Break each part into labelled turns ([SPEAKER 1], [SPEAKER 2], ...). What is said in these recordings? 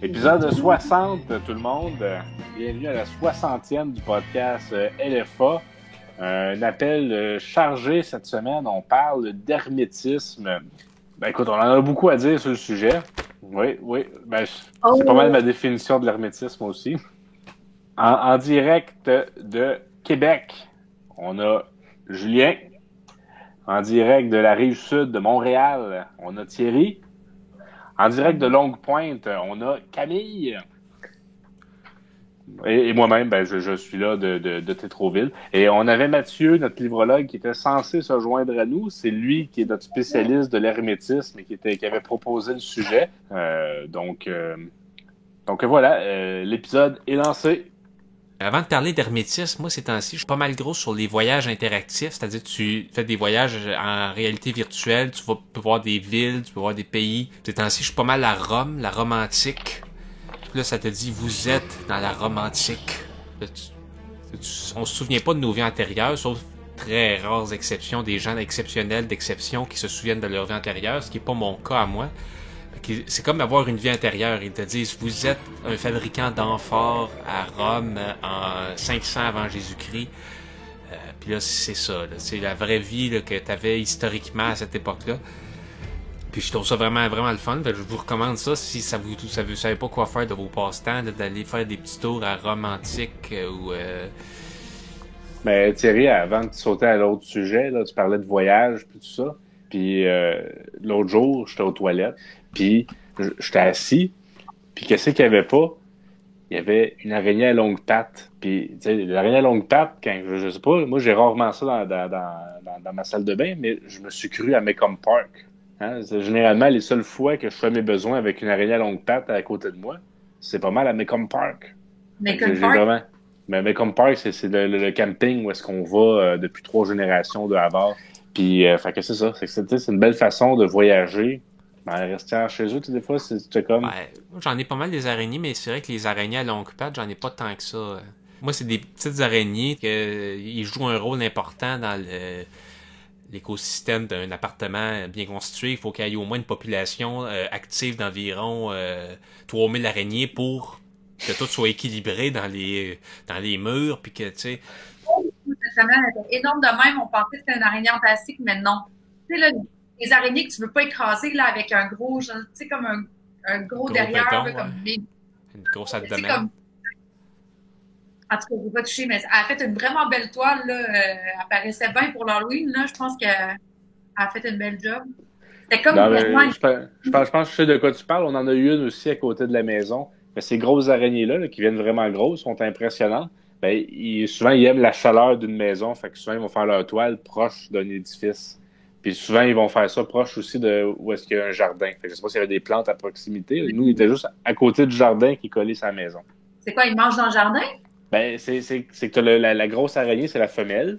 [SPEAKER 1] Épisode 60, tout le monde. Bienvenue à la 60e du podcast LFA. Un appel chargé cette semaine. On parle d'hermétisme. Ben écoute, on en a beaucoup à dire sur le sujet. Oui. Ben, c'est pas mal ma définition de l'hermétisme aussi. En direct de Québec, on a Julien. En direct de la rive sud de Montréal, on a Thierry. En direct de Longue-Pointe, on a Camille. Et moi-même, ben, je suis là de Tétroville. Et on avait Mathieu, notre livrologue, qui était censé se joindre à nous. C'est lui qui est notre spécialiste de l'hermétisme et qui avait proposé le sujet. Donc voilà, l'épisode est lancé.
[SPEAKER 2] Avant de parler d'hermétisme, moi ces temps-ci, je suis pas mal gros sur les voyages interactifs, c'est-à-dire tu fais des voyages en réalité virtuelle, tu vas voir des villes, tu peux voir des pays. Ces temps-ci, je suis pas mal à Rome, la Rome antique. Puis là, ça te dit, vous êtes dans la Rome antique. Là, on se souvient pas de nos vies antérieures, sauf très rares exceptions, des gens exceptionnels d'exception qui se souviennent de leur vie antérieure, ce qui est pas mon cas à moi. C'est comme avoir une vie intérieure. Ils te disent, vous êtes un fabricant d'amphores à Rome en 500 avant Jésus-Christ. Puis là, c'est ça. Là. C'est la vraie vie là, que tu avais historiquement à cette époque-là. Puis je trouve ça vraiment, vraiment le fun. Fait que je vous recommande ça si vous savez pas quoi faire de vos passe-temps, là, d'aller faire des petits tours à Rome antique ou...
[SPEAKER 1] Mais Thierry, avant de sauter à l'autre sujet, là, tu parlais de voyage puis tout ça. Puis l'autre jour, j'étais aux toilettes. Puis j'étais assis, puis qu'est-ce qu'il y avait pas? Il y avait une araignée à longue patte. Puis, tu sais, l'araignée à longue patte, quand je sais pas, moi j'ai rarement ça dans ma salle de bain, mais je me suis cru à Macomb Park. Hein? C'est généralement les seules fois que je fais mes besoins avec une araignée à longue patte à côté de moi. C'est pas mal à Macomb Park.
[SPEAKER 3] Macomb Park?
[SPEAKER 1] Vraiment... Mais Macomb Park, c'est le camping où est-ce qu'on va depuis 3 générations de Havard. Puis, fait que c'est ça. C'est une belle façon de voyager. Ben, rester chez eux, des fois, c'est comme...
[SPEAKER 2] Ouais, j'en ai pas mal des araignées, mais c'est vrai que les araignées à longue patte, j'en ai pas tant que ça. Moi, c'est des petites araignées qui jouent un rôle important dans l'écosystème d'un appartement bien constitué. Il faut qu'il y ait au moins une population active d'environ 3000 araignées pour que tout soit équilibré dans les murs, puis que, tu sais...
[SPEAKER 3] Récemment, elle était énorme de même. On pensait que c'était une araignée en plastique, mais non. Tu sais, là, les araignées que tu veux pas écraser, là, avec un gros, tu sais, comme un gros derrière,
[SPEAKER 2] béton,
[SPEAKER 3] là, comme
[SPEAKER 2] ouais. Une grosse abdomen.
[SPEAKER 3] Comme... En tout cas, je ne vais pas toucher, mais elle a fait une vraiment belle toile, là. Elle paraissait bien pour l'Halloween, là. Je pense qu'elle a fait une belle job. C'était comme...
[SPEAKER 1] Non, je pense que je sais de quoi tu parles. On en a eu une aussi à côté de la maison. Mais ces grosses araignées-là, là, qui viennent vraiment grosses, sont impressionnantes. Ben, souvent, ils aiment la chaleur d'une maison. Fait que souvent, ils vont faire leur toile proche d'un édifice. Puis souvent, ils vont faire ça proche aussi de où est-ce qu'il y a un jardin. Fait que je sais pas s'il y avait des plantes à proximité. Nous, il était juste à côté du jardin qui collait sa maison.
[SPEAKER 3] C'est quoi, ils mangent dans le jardin?
[SPEAKER 1] Ben, c'est que la grosse araignée, c'est la femelle.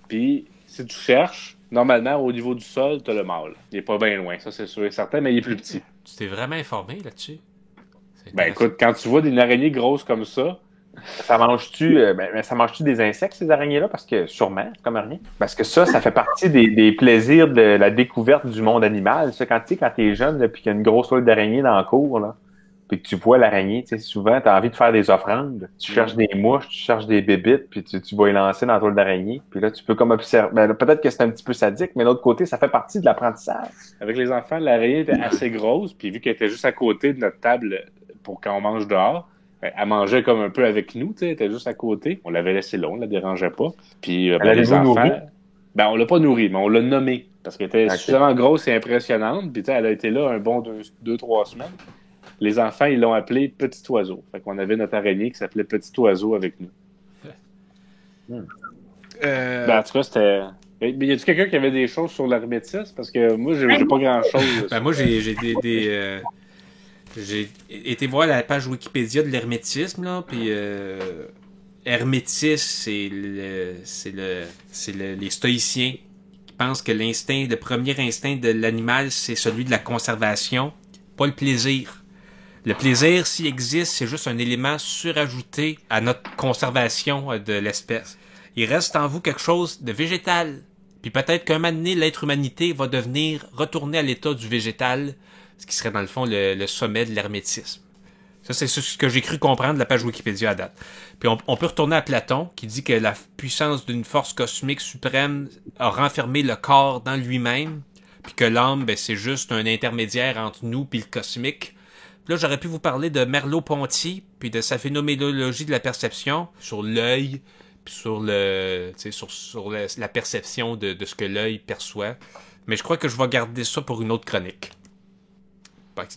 [SPEAKER 1] Puis, si tu cherches, normalement, au niveau du sol, t'as le mâle. Il est pas bien loin, ça c'est sûr et certain, mais il est plus petit.
[SPEAKER 2] Tu t'es vraiment informé là-dessus?
[SPEAKER 1] Ben écoute, quand tu vois une araignée grosse comme ça...
[SPEAKER 4] Ça mange-tu des insectes, ces araignées-là? Parce que sûrement, c'est comme rien. Parce que ça fait partie des plaisirs de la découverte du monde animal. Ça, quand t'es jeune, là, puis qu'il y a une grosse toile d'araignée dans le cours, là, puis que tu vois l'araignée, tu sais, souvent, t'as envie de faire des offrandes. Tu cherches des mouches, tu cherches des bébites, puis tu vas les lancer dans la toile d'araignée. Puis là, tu peux comme observer. Ben, là, peut-être que c'est un petit peu sadique, mais de l'autre côté, ça fait partie de l'apprentissage.
[SPEAKER 1] Avec les enfants, l'araignée était assez grosse, puis vu qu'elle était juste à côté de notre table pour quand on mange dehors, elle mangeait comme un peu avec nous, tu sais, elle était juste à côté. On l'avait laissé là, on la dérangeait pas. Puis les enfants, ben on l'a pas nourrie, mais on l'a nommée parce qu'elle était suffisamment grosse et impressionnante. Puis tu sais, elle a été là un bon 2-3 semaines. Les enfants, ils l'ont appelé Petit Oiseau. Fait qu'on avait notre araignée qui s'appelait Petit Oiseau avec nous. Ben, en tout cas, c'était... Mais y a-tu quelqu'un qui avait des choses sur l'hermétisme? Parce que moi, j'ai pas grand-chose.
[SPEAKER 2] Ben moi, j'ai été voir la page Wikipédia de l'hermétisme, là, puis hermétisme, c'est les stoïciens qui pensent que le premier instinct de l'animal, c'est celui de la conservation, pas le plaisir. Le plaisir, s'il existe, c'est juste un élément surajouté à notre conservation de l'espèce. Il reste en vous quelque chose de végétal. Puis peut-être qu'un moment donné, l'être humanité va retourner à l'état du végétal, ce qui serait dans le fond le sommet de l'hermétisme. Ça, c'est ce que j'ai cru comprendre de la page Wikipédia à date. Puis on peut retourner à Platon, qui dit que la puissance d'une force cosmique suprême a renfermé le corps dans lui-même, puis que l'âme, ben, c'est juste un intermédiaire entre nous puis le cosmique. Puis là, j'aurais pu vous parler de Merleau-Ponty, puis de sa phénoménologie de la perception, sur l'œil, puis sur la perception de ce que l'œil perçoit. Mais je crois que je vais garder ça pour une autre chronique.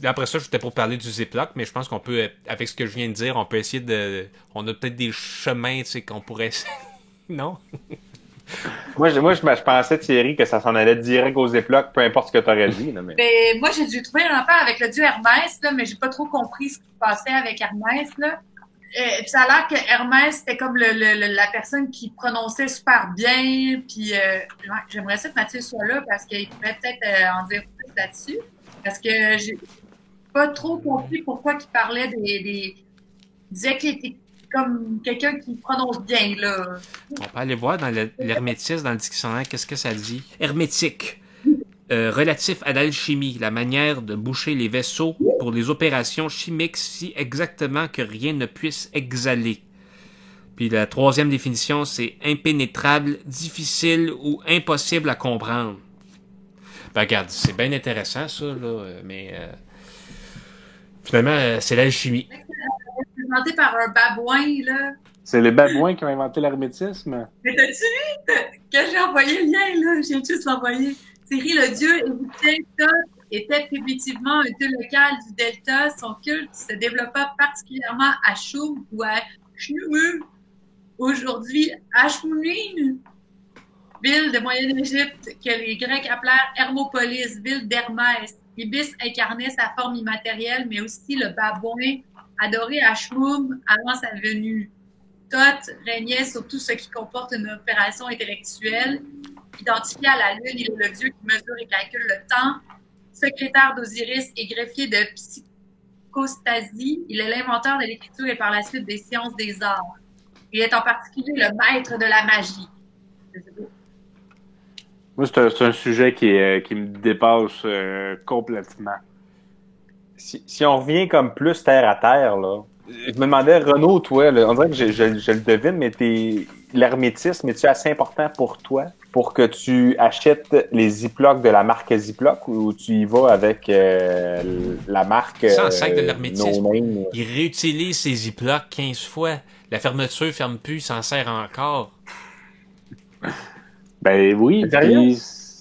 [SPEAKER 2] Après ça, j'étais pour parler du Ziploc, mais je pense qu'on peut, avec ce que je viens de dire, on peut essayer de... On a peut-être des chemins, tu sais, qu'on pourrait... Non?
[SPEAKER 4] Moi, je pensais, Thierry, que ça s'en allait direct aux Ziploc, peu importe ce que tu aurais dit. Là, mais...
[SPEAKER 3] Ben, moi, j'ai dû trouver un affaire avec le dieu Hermès, là, mais j'ai pas trop compris ce qui se passait avec Hermès, là. Puis ça a l'air que Hermès, c'était comme la personne qui prononçait super bien, puis j'aimerais ça que Mathieu soit là, parce qu'il pourrait peut-être en dire plus là-dessus. Parce que j'ai pas trop compris pourquoi il parlait il disait qu'il était comme quelqu'un qui prononce bien, là.
[SPEAKER 2] On peut aller voir dans l'hermétisme, dans le dictionnaire, qu'est-ce que ça dit? Hermétique. Relatif à l'alchimie, la manière de boucher les vaisseaux pour les opérations chimiques si exactement que rien ne puisse exhaler. Puis la troisième définition, c'est impénétrable, difficile ou impossible à comprendre. Ben regarde, c'est bien intéressant ça, là, mais finalement, c'est l'alchimie.
[SPEAKER 3] C'est présenté par un babouin, là.
[SPEAKER 1] C'est les babouins qui ont inventé l'hermétisme.
[SPEAKER 3] Mais t'as-tu vu que j'ai envoyé le lien, là? J'ai juste l'envoyé. Thierry, le dieu égyptien Thoth était primitivement un dieu local du delta. Son culte se développa particulièrement à Choum ou à Chnoum, aujourd'hui Ashmounin, ville de Moyenne-Égypte que les Grecs appelèrent Hermopolis, ville d'Hermès. Ibis incarnait sa forme immatérielle, mais aussi le babouin adoré à Shmoum avant sa venue. Thoth régnait sur tout ce qui comporte une opération intellectuelle. Identifié à la Lune, il est le dieu qui mesure et calcule le temps. Secrétaire d'Osiris et greffier de psychostasie, il est l'inventeur de l'écriture et par la suite des sciences des arts. Il est en particulier le maître de la magie.
[SPEAKER 1] Moi, c'est un sujet qui me dépasse complètement.
[SPEAKER 4] Si on revient comme plus terre à terre, là, je me demandais, Renaud, toi, là, on dirait que je le devine, mais l'hermétisme, est-tu assez important pour toi pour que tu achètes les Ziploc de la marque Ziploc ou tu y vas avec la marque
[SPEAKER 2] Sans sac de l'hermétisme.
[SPEAKER 4] No Name?
[SPEAKER 2] Il réutilise ses Ziploc 15 fois. La fermeture ferme plus, il s'en sert encore.
[SPEAKER 1] Ben oui,
[SPEAKER 4] Sérieux?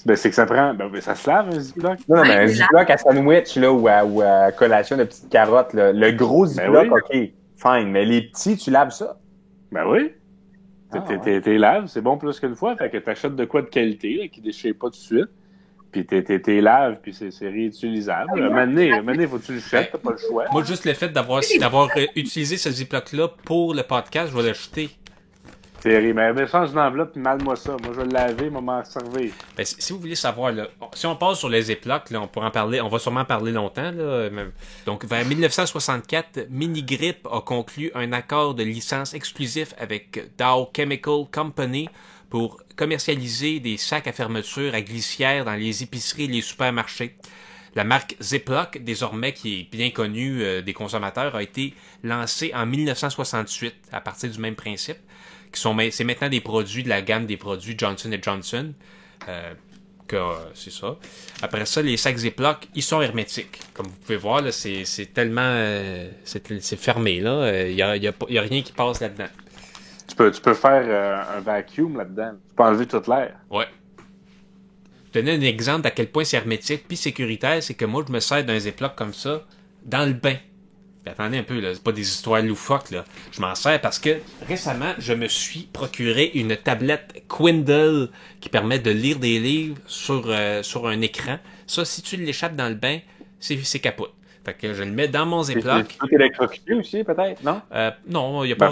[SPEAKER 1] ben c'est que ça prend... Ben, ça se lave, un Ziploc?
[SPEAKER 4] Non, mais un Ziploc à sandwich là, ou à collation de petites carottes. Là. Le gros Ziploc,
[SPEAKER 1] oui.
[SPEAKER 4] OK, fine. Mais les petits, tu laves ça?
[SPEAKER 1] Ben oui.
[SPEAKER 4] Ouais.
[SPEAKER 1] T'es laves, c'est bon plus qu'une fois. Fait que t'achètes de quoi de qualité, là, qui déchire pas tout de suite. Puis t'es laves, puis c'est réutilisable. Maintenant, faut que tu le jettes, t'as pas le choix.
[SPEAKER 2] Moi, juste le fait d'avoir utilisé ce Ziploc-là pour le podcast, je vais l'acheter.
[SPEAKER 1] Thierry, mais change une enveloppe, puis mal-moi ça. Moi, je vais le laver, m'en servir.
[SPEAKER 2] Ben, si vous voulez savoir, là, si on passe sur les Ziploc, là, on pourra en parler, on va sûrement en parler longtemps. Là, même. Donc, vers 1964, Minigrip a conclu un accord de licence exclusif avec Dow Chemical Company pour commercialiser des sacs à fermeture à glissière dans les épiceries et les supermarchés. La marque Ziploc, désormais qui est bien connue des consommateurs, a été lancée en 1968 à partir du même principe. C'est maintenant des produits de la gamme des produits Johnson & Johnson. C'est ça. Après ça, les sacs Ziploc, ils sont hermétiques. Comme vous pouvez voir, là, c'est tellement... c'est fermé, là. Il y a rien qui passe là-dedans.
[SPEAKER 1] Tu peux faire un vacuum là-dedans. Tu peux enlever toute l'air.
[SPEAKER 2] Ouais. Je vais donner un exemple d'à quel point c'est hermétique puis sécuritaire, c'est que moi, je me sers d'un Ziploc comme ça dans le bain. Puis attendez un peu, là, c'est pas des histoires loufoques, là. Je m'en sers parce que récemment, je me suis procuré une tablette Kindle qui permet de lire des livres sur un écran. Ça, si tu l'échappes dans le bain, c'est capote. Fait que je le mets dans mon Ziploc.
[SPEAKER 4] C'est tout électrocuté aussi, peut-être, non?
[SPEAKER 2] Non, il y a pas...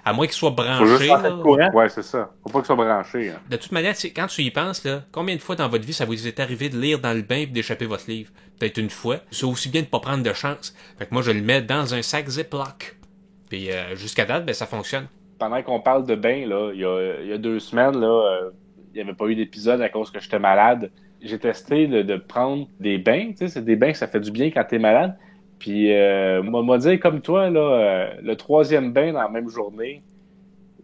[SPEAKER 2] à moins qu'il soit
[SPEAKER 4] Faut juste
[SPEAKER 2] branché,
[SPEAKER 4] sortir
[SPEAKER 2] là.
[SPEAKER 4] de courant.
[SPEAKER 1] Ouais, c'est ça. Faut pas que ça soit branché. Hein.
[SPEAKER 2] De toute manière, quand tu y penses, là, combien de fois dans votre vie ça vous est arrivé de lire dans le bain et d'échapper votre livre? Peut-être une fois. C'est aussi bien de pas prendre de chance. Fait que moi, je le mets dans un sac Ziploc. Puis jusqu'à date, ben ça fonctionne.
[SPEAKER 1] Pendant qu'on parle de bain, là, il y a 2 semaines, là, il n'y avait pas eu d'épisode à cause que j'étais malade. J'ai testé de prendre des bains. Tu sais, c'est des bains que ça fait du bien quand t'es malade. Puis, moi dire comme toi, là, le troisième bain dans la même journée,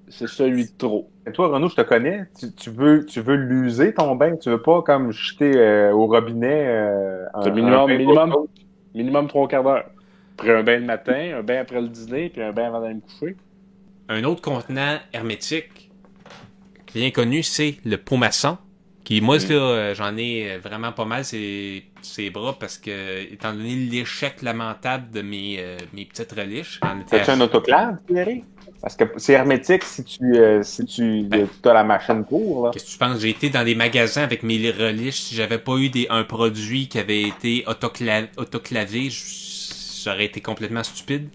[SPEAKER 1] c'est celui de trop.
[SPEAKER 4] Et toi, Renaud, je te connais. Tu veux l'user, ton bain. Tu veux pas comme jeter au robinet
[SPEAKER 1] C'est minimum 3 quarts d'heure. Après un bain le matin, un bain après le dîner, puis un bain avant d'aller me coucher.
[SPEAKER 2] Un autre contenant hermétique bien connu, c'est le pot maçon. Qui, moi, là, j'en ai vraiment pas mal ses bras parce que, étant donné l'échec lamentable de mes petites reliches, j'en étais
[SPEAKER 4] As-tu un autoclave, Thierry? Parce que c'est hermétique si tu as la machine pour. Là.
[SPEAKER 2] Qu'est-ce que tu penses? J'ai été dans des magasins avec mes reliches. Si j'avais pas eu un produit qui avait été autoclavé, j'aurais été complètement stupide.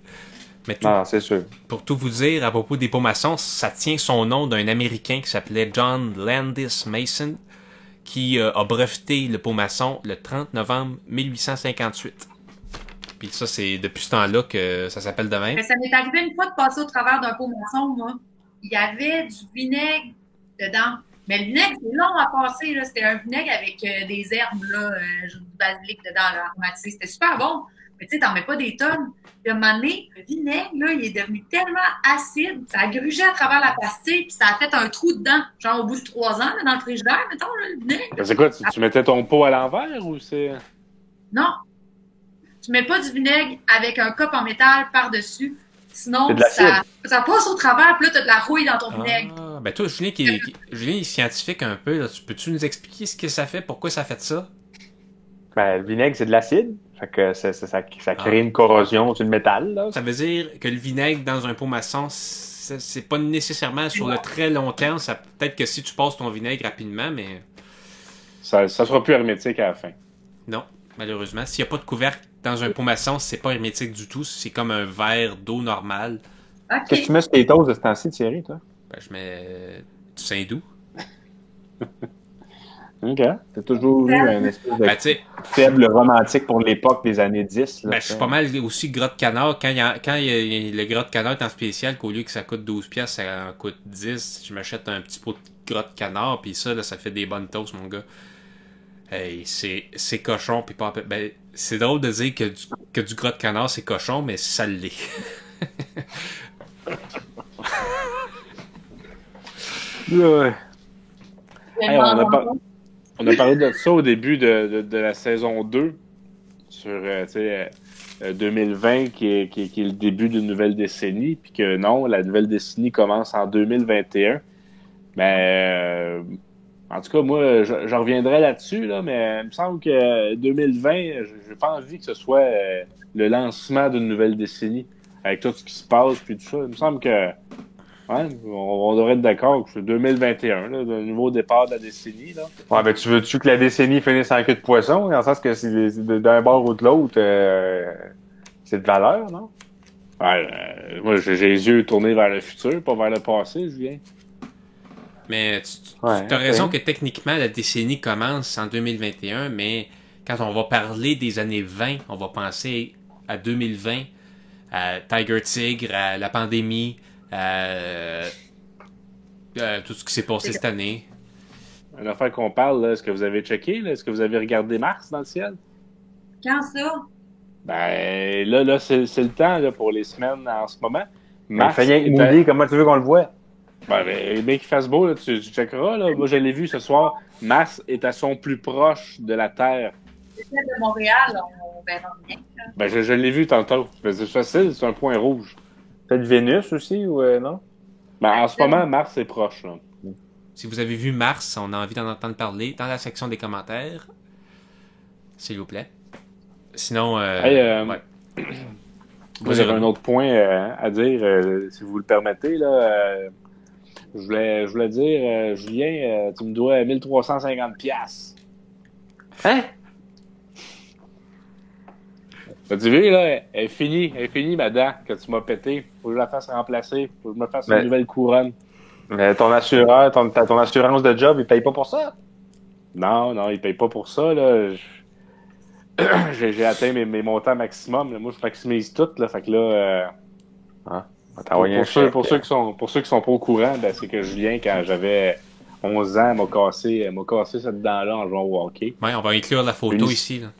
[SPEAKER 2] Mais
[SPEAKER 4] Non, c'est sûr.
[SPEAKER 2] Pour tout vous dire, à propos des pots maçons, ça tient son nom d'un Américain qui s'appelait John Landis Mason, qui a breveté le pot maçon le 30 novembre 1858. Puis ça, c'est depuis ce temps-là que ça s'appelle de même.
[SPEAKER 3] Mais ça m'est arrivé une fois de passer au travers d'un pot maçon, moi. Il y avait du vinaigre dedans. Mais le vinaigre, c'est long à passer, là. C'était un vinaigre avec des herbes, là, du basilic dedans, là, aromatisé. C'était super bon. Mais tu sais, t'en mets pas des tonnes. Puis à un moment donné, le vinaigre, là, il est devenu tellement acide, ça a grugé à travers la pastille, puis ça a fait un trou dedans. Genre au bout de 3 ans, là, dans le frigidaire, mettons, là, le vinaigre.
[SPEAKER 1] C'est quoi, tu mettais ton pot à l'envers ou c'est...
[SPEAKER 3] Non. Tu mets pas du vinaigre avec un cop en métal par-dessus. Sinon, ça passe au travers, puis là, t'as de la rouille dans ton vinaigre.
[SPEAKER 2] Ah, ben toi, Julien, Julien est scientifique un peu. Là. Peux-tu nous expliquer ce que ça fait? Pourquoi ça fait ça?
[SPEAKER 4] Ben, le vinaigre, c'est de l'acide. Fait que ça crée une corrosion sur le métal. Là.
[SPEAKER 2] Ça veut dire que le vinaigre dans un pot maçon, c'est pas nécessairement sur le très long terme. Peut-être que si tu passes ton vinaigre rapidement, mais...
[SPEAKER 1] Ça sera plus hermétique à la fin.
[SPEAKER 2] Non, malheureusement. S'il n'y a pas de couvercle dans un pot maçon, c'est pas hermétique du tout. C'est comme un verre d'eau normale.
[SPEAKER 3] Okay.
[SPEAKER 4] Qu'est-ce que tu mets sur tes toasts de ce temps-ci, Thierry, toi?
[SPEAKER 2] Ben, je mets du Saint-Doux.
[SPEAKER 1] OK. T'as toujours eu un espèce de
[SPEAKER 2] faible
[SPEAKER 4] romantique pour l'époque des années 10. Là,
[SPEAKER 2] je suis pas mal aussi gras de canard. Quand le gras de canard est en spécial, qu'au lieu que ça coûte 12$, ça en coûte 10$, je m'achète un petit pot de gras de canard, puis ça, là, ça fait des bonnes toasts, mon gars. Hey, c'est cochon, puis pas... Ben, c'est drôle de dire que du gras de canard, c'est cochon, mais ça l'est.
[SPEAKER 1] Ouais. Hey, on a parlé de ça au début de la saison 2 sur 2020 qui est le début d'une nouvelle décennie, puis que non, la nouvelle décennie commence en 2021. Mais en tout cas, moi, je reviendrai là-dessus, là, mais il me semble que 2020, j'ai pas envie que ce soit le lancement d'une nouvelle décennie avec tout ce qui se passe puis tout ça. Il me semble que ouais, on devrait être d'accord que c'est 2021, là, le nouveau départ de la décennie. Là.
[SPEAKER 4] Ouais, ben tu veux-tu que la décennie finisse en queue de poisson, dans le sens que c'est d'un bord ou de l'autre, c'est de valeur, non?
[SPEAKER 1] Ouais, moi, j'ai les yeux tournés vers le futur, pas vers le passé, Julien.
[SPEAKER 2] Mais tu as raison que techniquement, la décennie commence en 2021, mais quand on va parler des années 20, on va penser à 2020, à Tiger Tigre, à la pandémie, tout ce qui s'est passé cette année.
[SPEAKER 1] Une affaire qu'on parle, là, est-ce que vous avez checké? Là? Est-ce que vous avez regardé Mars dans le ciel?
[SPEAKER 3] Quand ça?
[SPEAKER 1] Ben, là c'est le temps là, pour les semaines en ce moment.
[SPEAKER 4] Mars, mouillé, comment tu veux qu'on le voit?
[SPEAKER 1] Ben, bien qu'il fasse beau, là, tu checkeras. Là. Moi, je l'ai vu ce soir. Mars est à son plus proche de la Terre.
[SPEAKER 3] C'est celle de Montréal, on verra bien. Là.
[SPEAKER 1] Ben, je l'ai vu tantôt. C'est facile, c'est un point rouge.
[SPEAKER 4] Peut-être Vénus aussi, ou non?
[SPEAKER 1] Ben, en ce moment, Mars est proche. Là.
[SPEAKER 2] Si vous avez vu Mars, on a envie d'en entendre parler dans la section des commentaires. S'il vous plaît. Sinon,
[SPEAKER 1] ouais. Moi, j'avais un autre point à dire, si vous le permettez. Là, je voulais dire, Julien, tu me dois 1350$.
[SPEAKER 4] Hein?
[SPEAKER 1] As-tu vu, là, elle est finie, ma dent, que tu m'as pété. Faut que je la fasse remplacer. Faut que je me fasse une nouvelle couronne.
[SPEAKER 4] Mais ton assureur, ton assurance de job, il paye pas pour ça?
[SPEAKER 1] Non, il paye pas pour ça, là. J'ai atteint mes montants maximum. Là. Moi, je maximise tout, là. Fait que là... pour ceux qui sont pas au courant, ben, c'est que Julien, quand j'avais 11 ans, m'a cassé cette dent-là en jouant au hockey.
[SPEAKER 2] Ouais, on va inclure la photo ici, là.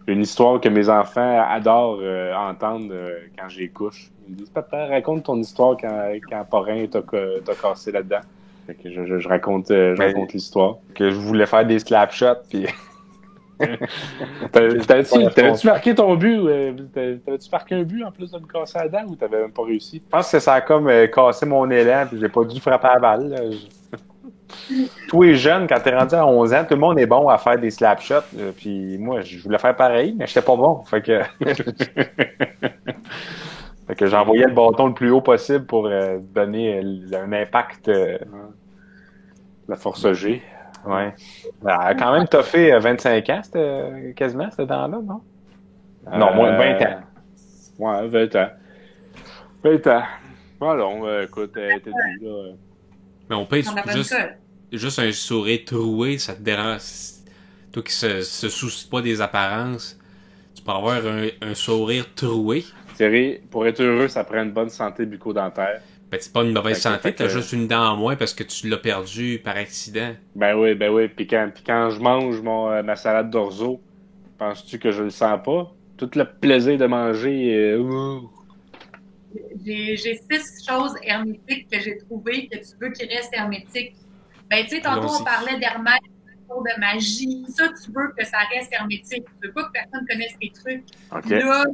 [SPEAKER 1] Une histoire que mes enfants adorent entendre quand je les couche. Ils me disent, papa, raconte ton histoire quand Parrain t'a cassé là-dedans. Fait que je raconte l'histoire.
[SPEAKER 4] Que je voulais faire des slap shots, puis...
[SPEAKER 1] T'avais-tu marqué ton but? T'avais-tu marqué un but en plus de me casser la dent ou t'avais même pas réussi?
[SPEAKER 4] Je pense que ça a comme cassé mon élan, puis j'ai pas dû frapper à balle. Là. Tous les jeunes, quand t'es rendu à 11 ans, tout le monde est bon à faire des slap shots, puis moi, je voulais faire pareil, mais j'étais pas bon. Fait que j'envoyais le bâton le plus haut possible pour donner un impact.
[SPEAKER 1] La force G.
[SPEAKER 4] Ouais. Elle a quand même toffé 25 ans, quasiment, ce temps-là, non? Non, moins de 20 ans.
[SPEAKER 1] Ouais, 20 ans. 20 ans. Bon, écoute, t'es dit, là.
[SPEAKER 2] Mais on peut juste un sourire troué, ça te dérange. Toi qui se soucie pas des apparences, tu peux avoir un sourire troué.
[SPEAKER 1] Thierry, pour être heureux, ça prend une bonne santé bucco-dentaire.
[SPEAKER 2] Ben, c'est pas une mauvaise santé, t'as juste une dent en moins parce que tu l'as perdue par accident.
[SPEAKER 1] Ben oui. Puis quand je mange ma salade d'orzo, penses-tu que je le sens pas? Tout le plaisir de manger.
[SPEAKER 3] J'ai 6 choses hermétiques que j'ai trouvées que tu veux qu'ils restent hermétiques. Ben, tu sais, tantôt, on parlait d'hermès, de magie. Ça, tu veux que ça reste hermétique. Tu veux pas que personne connaisse tes trucs.
[SPEAKER 1] Okay.
[SPEAKER 3] Là,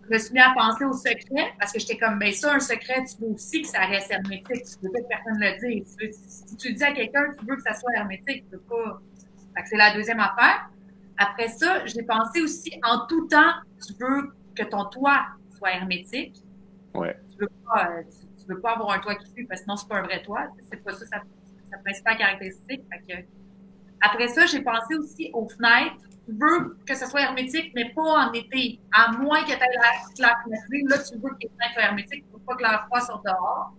[SPEAKER 3] je me suis mis à penser au secret parce que j'étais comme, ben ça, un secret, tu veux aussi que ça reste hermétique. Tu veux pas que personne le dise. Si tu le dis à quelqu'un, tu veux que ça soit hermétique. Tu veux pas. Fait que c'est la deuxième affaire. Après ça, j'ai pensé aussi, en tout temps, tu veux que ton toit soit hermétique.
[SPEAKER 1] Ouais.
[SPEAKER 3] Tu veux pas avoir un toit qui fuit parce que sinon, c'est pas un vrai toit. C'est pas ça sa principale caractéristique. Fait que, après ça, j'ai pensé aussi aux fenêtres. Tu veux que ça soit hermétique, mais pas en été. À moins que tu aies l'air climatisé. Là, tu veux que les fenêtres soient hermétiques. Tu veux pas que l'air froid sorte dehors.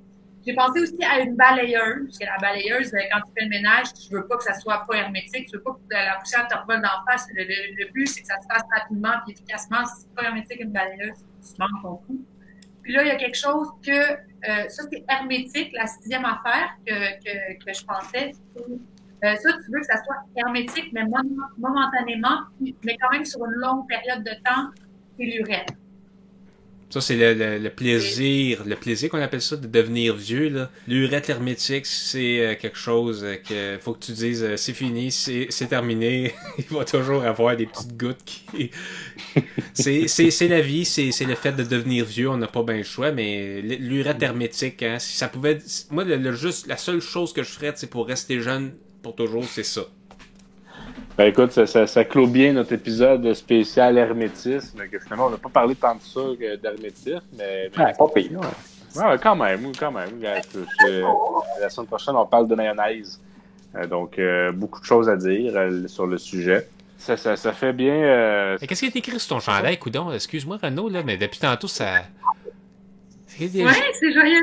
[SPEAKER 3] J'ai pensé aussi à une balayeuse. Parce que la balayeuse, quand tu fais le ménage, tu veux pas que ça soit pas hermétique. Tu veux pas que la poussière te revole d'en face. Le but, c'est que ça se fasse rapidement et efficacement. Si c'est pas hermétique, une balayeuse, tu manques ton coup. Puis là, il y a quelque chose que... ça, c'est hermétique. La 6e affaire que je pensais, ça, tu veux que ça soit hermétique, mais momentanément, mais quand même sur une longue période de temps, c'est l'urètre.
[SPEAKER 2] Ça, c'est le plaisir qu'on appelle ça de devenir vieux, là. L'urètre hermétique, c'est quelque chose que faut que tu dises, c'est fini, c'est terminé. Il va toujours avoir des petites gouttes qui... c'est la vie, c'est le fait de devenir vieux, on n'a pas bien le choix, mais l'urètre hermétique, hein, si ça pouvait... Moi, la seule chose que je ferais, c'est pour rester jeune pour toujours, c'est ça.
[SPEAKER 1] Ben écoute, ça clôt bien notre épisode spécial hermétisme, que finalement, on n'a pas parlé tant de ça d'hermétisme, mais...
[SPEAKER 4] pas pire,
[SPEAKER 1] ouais, quand même. La semaine prochaine, on parle de mayonnaise. Donc, beaucoup de choses à dire sur le sujet. Ça fait bien...
[SPEAKER 2] Mais qu'est-ce qui est écrit sur ton chandail, coudon? Excuse-moi, Renaud, là, mais depuis tantôt, ça...
[SPEAKER 3] Ouais, c'est joyeux.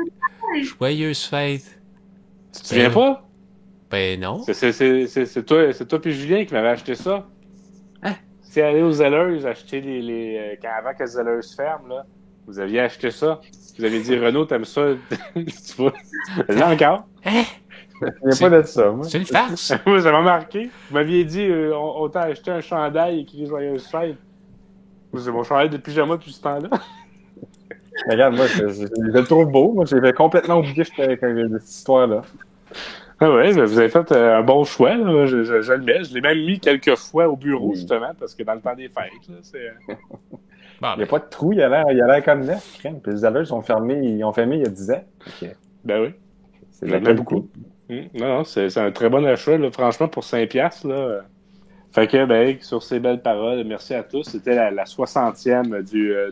[SPEAKER 2] Joyeuse fête.
[SPEAKER 1] Tu te souviens pas?
[SPEAKER 2] Ben non.
[SPEAKER 1] C'est toi puis Julien qui m'avait acheté ça.
[SPEAKER 2] Hein?
[SPEAKER 1] C'est allé aux Zellers acheter avant que Zellers ferme, là. Vous aviez acheté ça. Vous avez dit, Renaud, t'aimes ça? Tu vois? Là encore.
[SPEAKER 2] Hein?
[SPEAKER 4] Il n'y a pas de ça, moi.
[SPEAKER 2] C'est une farce.
[SPEAKER 1] Moi, ça m'a marqué. Vous m'aviez dit, on t'a acheté un chandail écrit Joyeuse fête. C'est mon chandail de pyjama depuis ce temps-là.
[SPEAKER 4] Regarde, moi, je le trouve beau. Moi, j'avais complètement oublié cette histoire-là.
[SPEAKER 1] Ah ouais, vous avez fait un bon choix, là. Je le mets. Je l'ai même mis quelques fois au bureau, justement, parce que dans le temps des fêtes, là, c'est...
[SPEAKER 4] Il n'y a pas de trou, il a l'air comme neuf, crème. Puis les alleux ils ont fermé il y a 10 ans. Okay.
[SPEAKER 1] Ben oui.
[SPEAKER 4] C'est de
[SPEAKER 1] beaucoup. Non, c'est un très bon achat, là. Franchement, pour 5$, là. Fait que, ben, sur ces belles paroles, merci à tous. C'était la 60e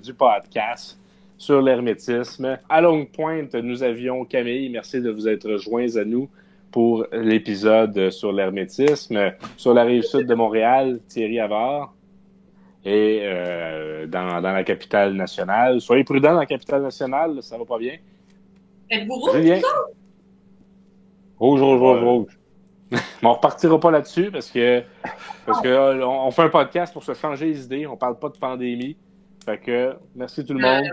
[SPEAKER 1] du podcast sur l'hermétisme. À longue pointe, nous avions Camille. Merci de vous être joints à nous pour l'épisode sur l'hermétisme. Sur la rive sud de Montréal, Thierry Havard. Et dans la capitale nationale. Soyez prudents dans la capitale nationale, ça va pas bien.
[SPEAKER 3] Êtes-vous rouge?
[SPEAKER 1] Julien?
[SPEAKER 4] Rouge.
[SPEAKER 1] Mais on repartira pas là-dessus parce que on fait un podcast pour se changer les idées. On parle pas de pandémie. Fait que merci tout le monde.